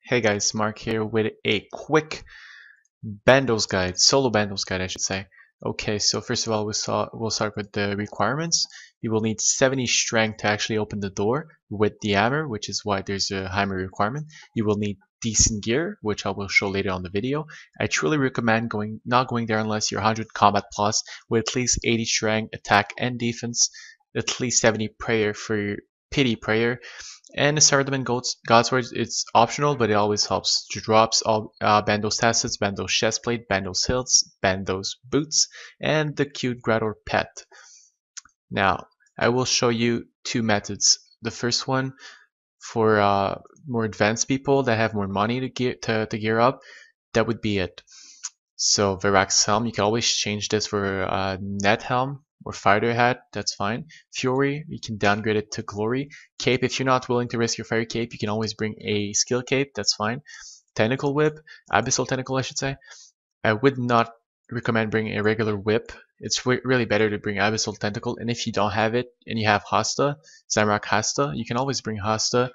Hey guys, Mark here with a quick Bandos guide, solo Bandos guide I should say. Okay, so first of all we'll start with the requirements. You will need 70 strength to actually open the door with the hammer, which is why there's a hammer requirement. You will need decent gear, which I will show later on the video. I truly recommend not going there unless you're 100 combat plus with at least 80 strength, attack and defense, at least 70 prayer for your pity prayer. And the Sardom and Godsword, it's optional, but it always helps. Drops all Bandos tassets, Bandos chestplate, Bandos hilts, Bandos boots, and the cute Grador pet. Now, I will show you two methods. The first one for more advanced people that have more money to gear up, that would be it. So Verax helm, you can always change this for net helm or fighter hat, that's fine. Fury, you can downgrade it to glory. Cape, if you're not willing to risk your fire cape, you can always bring a skill cape, that's fine. Tentacle whip, abyssal tentacle I should say. I would not recommend bringing a regular whip. It's really better to bring abyssal tentacle, and if you don't have it and you have Hasta, Zamrock Hasta, you can always bring Hasta.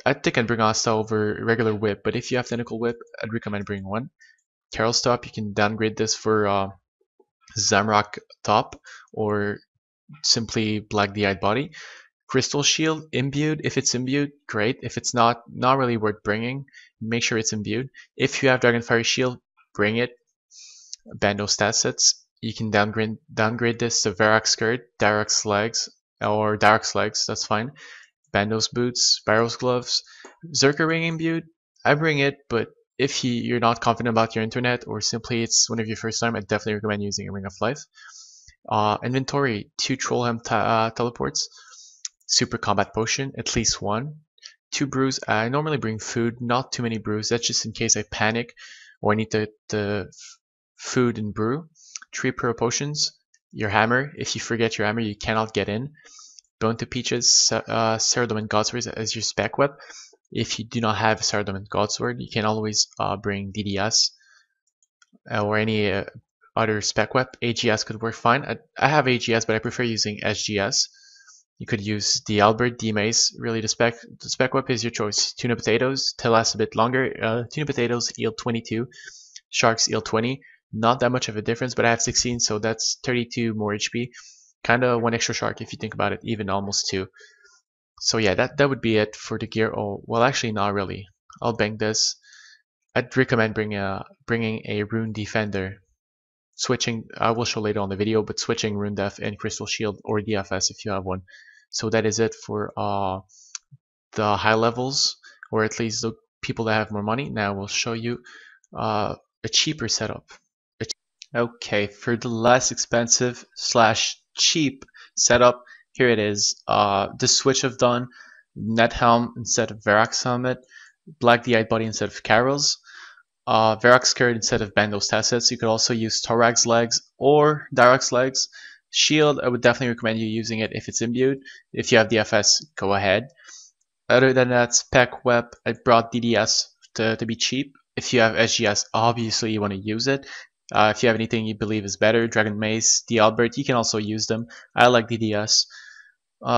I think I'd bring Hasta over regular whip, but if you have tentacle whip, I'd recommend bringing one. Carol Stop, you can downgrade this for Zamrock Top or simply Black the Eyed Body. Crystal Shield, imbued. If it's imbued, great. If it's not really worth bringing, make sure it's imbued. If you have Dragonfire Shield, bring it. Bandos stat sets, you can downgrade this to Verax Skirt, Darax Legs, or Darax Legs, that's fine. Bandos Boots, Barrow's Gloves. Zerker Ring imbued, I bring it, but if you're not confident about your internet or simply it's one of your first time, I definitely recommend using a Ring of Life. Inventory, 2 Trollhelm teleports, Super Combat Potion, at least 1. 2 brews, I normally bring food, not too many brews, that's just in case I panic or I need the food and brew. 3 Pro Potions, your hammer, if you forget your hammer you cannot get in. Bone to Peaches, Sardom and Godsword as your spec whip. If you do not have Sardom and Godsword, you can always bring DDS or any other spec whip. AGS could work fine. I have AGS, but I prefer using SGS. You could use the Albert, D Mace. Really, the spec whip is your choice. Tuna Potatoes to last a bit longer. Tuna Potatoes heal 22, Sharks heal 20. Not that much of a difference, but I have 16, so that's 32 more HP. Kinda one extra shark if you think about it, even almost 2. So yeah, that would be it for the gear. Oh, well actually not really. I'll bank this. I'd recommend bringing a Rune Defender. Switching, I will show later on the video, but switching Rune Def and Crystal Shield or DFS if you have one. So that is it for the high levels, or at least the people that have more money. Now we'll show you a cheaper setup. Okay, for the less expensive / cheap setup, here it is. The switch I've done: Net Helm instead of Verax Helmet, Black the Eyed Body instead of Carol's, Verax Skirt instead of Bandos Tassets. You could also use Thorax Legs or Darax Legs. Shield, I would definitely recommend you using it if it's imbued. If you have DFS, go ahead. Other than that, Spec Web, I brought DDS to be cheap. If you have SGS, obviously you want to use it. If you have anything you believe is better, Dragon Mace, the Albert, you can also use them. I like DDS.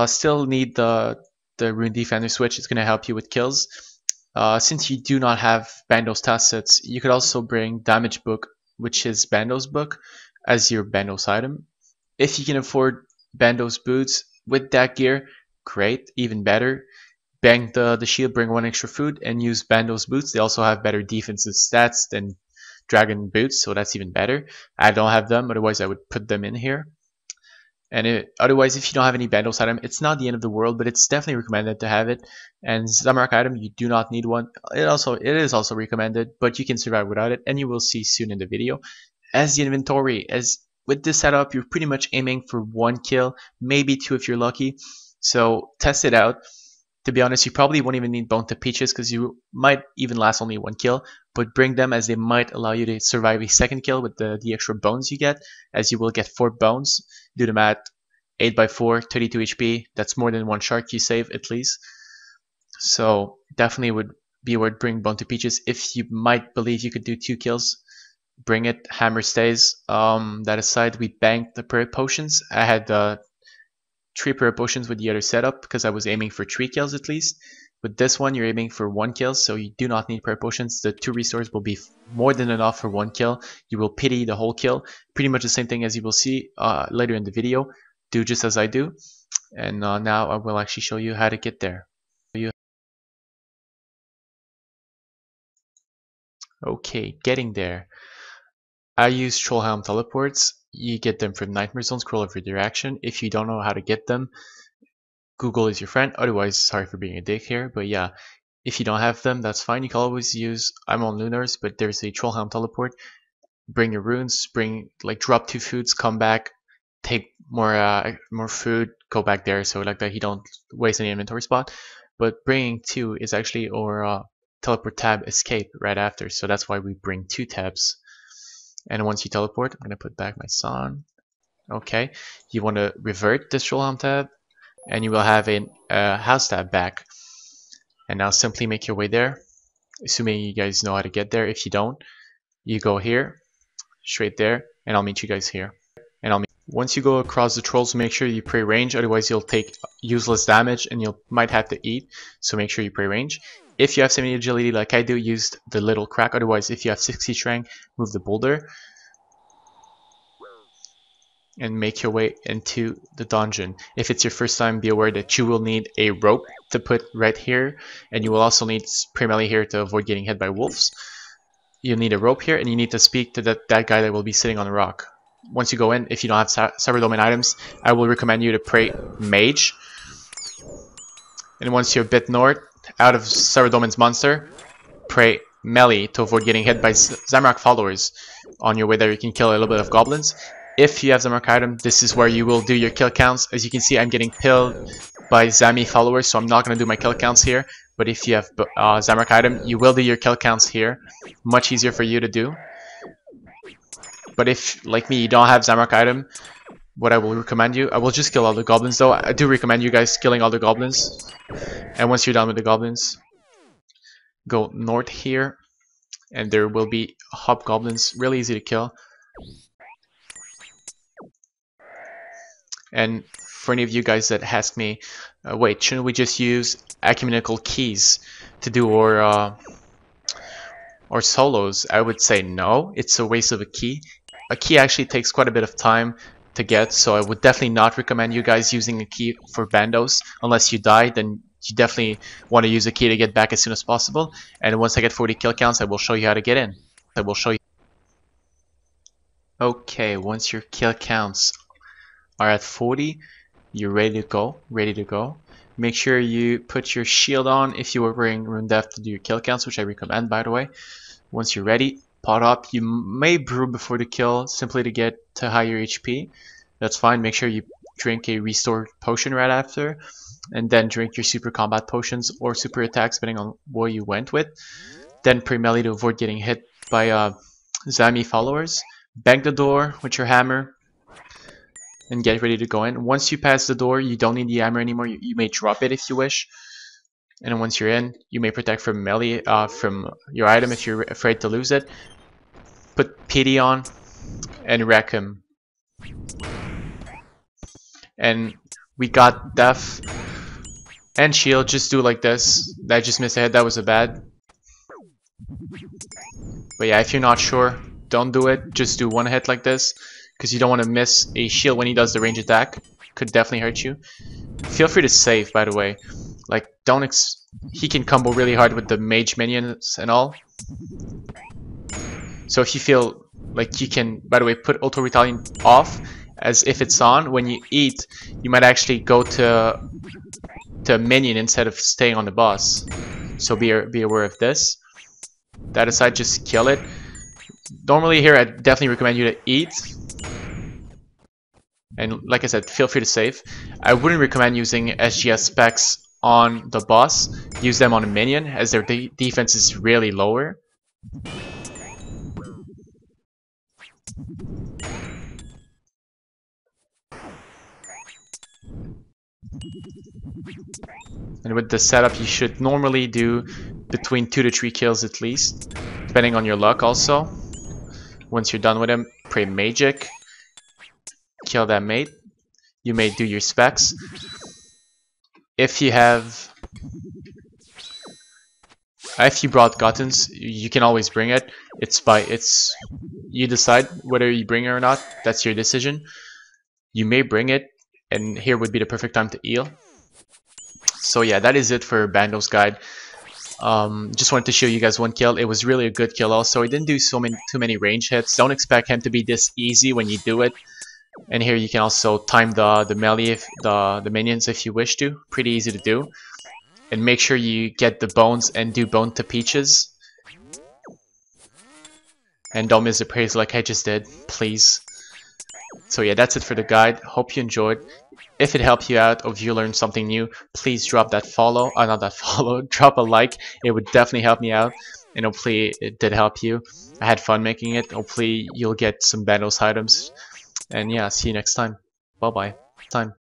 Still need the Rune Defender switch. It's going to help you with kills. Since you do not have Bandos Tassets, you could also bring Damage Book, which is Bandos Book, as your Bandos item. If you can afford Bandos Boots with that gear, great, even better. Bang the shield, bring 1 extra food, and use Bandos Boots. They also have better defensive stats than Dragon Boots, so that's even better. I don't have them, otherwise I would put them in here. And otherwise, if you don't have any Bandos item, it's not the end of the world, but it's definitely recommended to have it. And Zamrock item, you do not need one. It is also recommended, but you can survive without it, and you will see soon in the video. As the inventory, as with this setup, you're pretty much aiming for 1 kill, maybe 2 if you're lucky. So test it out. To be honest, you probably won't even need Bone to Peaches because you might even last only 1 kill, but bring them as they might allow you to survive a 2nd kill with the extra bones you get, as you will get 4 bones. Do the math, 8 by 4, 32 HP, that's more than 1 shark you save at least. So definitely would be worth bringing Bone to Peaches. If you might believe you could do 2 kills, bring it. Hammer stays. That aside, we banked the prayer potions. I had 3 prayer potions with the other setup because I was aiming for 3 kills at least. With this one, you're aiming for 1 kill, so you do not need prayer potions. The 2 restores will be more than enough for 1 kill. You will pity the whole kill. Pretty much the same thing as you will see later in the video. Do just as I do. And now I will actually show you how to get there. Okay, getting there. I use Trollhelm teleports. You get them from Nightmare Zone, scroll over direction. If you don't know how to get them, Google is your friend. Otherwise, sorry for being a dick here, but yeah, if you don't have them, that's fine. You can always use, I'm on Lunars, but there's a Trollhelm teleport. Bring your runes, drop 2 foods, come back, take more food, go back there, so like that you don't waste any inventory spot. But bringing 2 is actually our teleport tab escape right after, so that's why we bring 2 tabs. And once you teleport, I'm gonna put back my son. Okay, you want to revert this Trollhelm tab, and you will have a house tab back. And now simply make your way there, assuming you guys know how to get there. If you don't, you go here, straight there, and I'll meet you guys here. Once you go across the trolls, make sure you pray range, otherwise you'll take useless damage and you might have to eat, so make sure you pray range. If you have 70 agility like I do, use the little crack, otherwise if you have 60 strength, move the boulder. And make your way into the dungeon. If it's your first time, be aware that you will need a rope to put right here, and you will also need primarily here to avoid getting hit by wolves. You'll need a rope here, and you need to speak to that guy that will be sitting on the rock. Once you go in, if you don't have Cyber Domain items, I will recommend you to pray Mage. And once you're a bit north, out of Cyber Domain's monster, pray Melee to avoid getting hit by Zamorak followers. On your way there, you can kill a little bit of goblins. If you have Zamorak item, this is where you will do your kill counts. As you can see, I'm getting killed by Zami followers, so I'm not going to do my kill counts here. But if you have Zamorak item, you will do your kill counts here. Much easier for you to do. But if, like me, you don't have Zamorak item, what I will recommend you, I will just kill all the goblins though. I do recommend you guys killing all the goblins. And once you're done with the goblins, go north here. And there will be hobgoblins, really easy to kill. And for any of you guys that ask me, wait, shouldn't we just use ecumenical keys to do our solos? I would say no, it's a waste of a key. A key actually takes quite a bit of time to get, so I would definitely not recommend you guys using a key for Bandos. Unless you die, then you definitely want to use a key to get back as soon as possible. And once I get 40 kill counts, I will show you how to get in. I will show you. Okay, once your kill counts are at 40, you're ready to go. Make sure you put your shield on if you were wearing Rune Death to do your kill counts, which I recommend, by the way. Once you're ready, pot up. You may brew before the kill simply to get to higher HP. That's fine. Make sure you drink a restore potion right after, and then drink your super combat potions or super attacks depending on what you went with. Then pray melee to avoid getting hit by Zami followers. Bang the door with your hammer and get ready to go in. Once you pass the door, you don't need the hammer anymore. You may drop it if you wish. And then once you're in, you may protect from melee from your item if you're afraid to lose it. Put pity on and wreck him. And we got death and shield. Just do like this. I just missed a hit. That was a bad. But yeah, if you're not sure, don't do it. Just do one hit like this, because you don't want to miss a shield when he does the range attack. Could definitely hurt you. Feel free to save, by the way. Like, he can combo really hard with the mage minions and all. So if you feel like you can, by the way, put auto retaliation off as if it's on. When you eat, you might actually go to a minion instead of staying on the boss. So be aware of this. That aside, just kill it. Normally here, I definitely recommend you to eat. And like I said, feel free to save. I wouldn't recommend using SGS specs on the boss. Use them on a minion, as their defense is really lower. And with the setup, you should normally do between 2 to 3 kills at least, depending on your luck also. Once you're done with him, pray Magic. Kill that mate. You may do your specs. If you have If you brought buttons, you can always bring it. It's you decide whether you bring it or not. That's your decision. You may bring it, and here would be the perfect time to heal. So yeah, that is it for Bandos guide. Just wanted to show you guys one kill. It was really a good kill also. He didn't do too many range hits. Don't expect him to be this easy when you do it. And here you can also time the melee, the minions if you wish to. Pretty easy to do. And make sure you get the bones and do bone to peaches. And don't miss the praise like I just did, please. So yeah, that's it for the guide. Hope you enjoyed. If it helped you out or if you learned something new, please drop that follow. Not that follow. Drop a like. It would definitely help me out. And hopefully it did help you. I had fun making it. Hopefully you'll get some Bandos items. And yeah, see you next time. Bye bye.